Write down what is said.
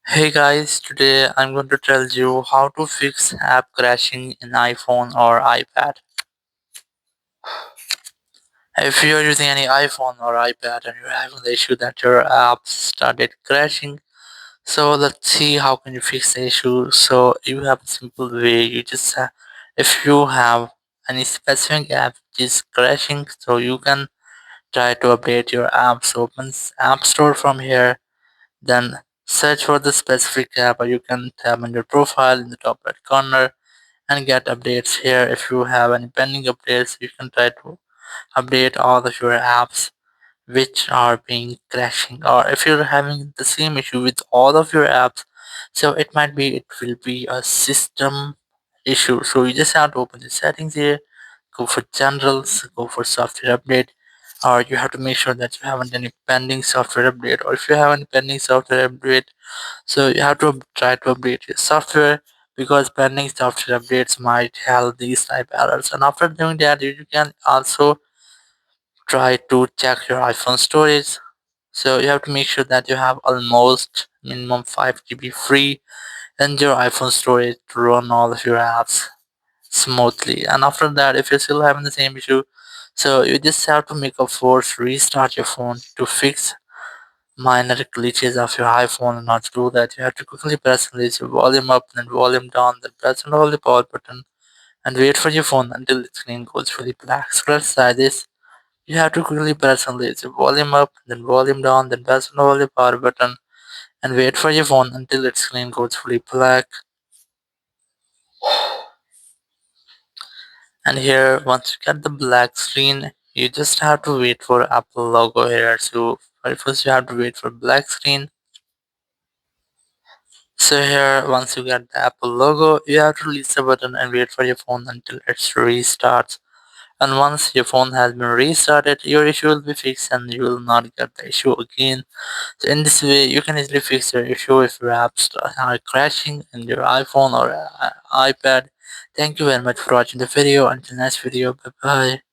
Hey guys, today I'm going to tell you how to fix app crashing in iPhone or iPad. If you're using any iPhone or iPad and you're having the issue that your apps started crashing, so let's see how can you fix the issue. So you have a simple way. If you have any specific app which is crashing, so you can try to update your app. So open App Store from here. Then search for the specific app, or you can tap on your profile in the top right corner and get updates here. If you have any pending updates, you can try to update all of your apps which are being crashing. Or if you're having the same issue with all of your apps, so it will be a system issue. So you just have to open the settings here, go for generals, go for software update, or you have to make sure that you haven't any pending software update. Or if you have any pending software update, so you have to try to update your software, because pending software updates might have these type errors. And after doing that, you can also try to check your iPhone storage. So you have to make sure that you have almost minimum 5 GB free in your iPhone storage to run all of your apps smoothly. And after that, if you're still having the same issue, so you just have to make a force restart your phone to fix minor glitches of your iPhone. And not to do that, you have to quickly press and release your volume up and volume down, then press and hold the power button and wait for your phone until the screen goes fully black. So let's try this. You have to quickly press and release your volume up, then volume down, then press and hold the power button and wait for your phone until its screen goes fully black. And here, once you get the black screen, you just have to wait for Apple logo here. So first you have to wait for black screen. So here, once you get the Apple logo, you have to release the button and wait for your phone until it restarts. And once your phone has been restarted, your issue will be fixed and you will not get the issue again. So in this way, you can easily fix your issue if your apps are crashing in your iPhone or iPad. Thank you very much for watching the video. Until next video, bye bye.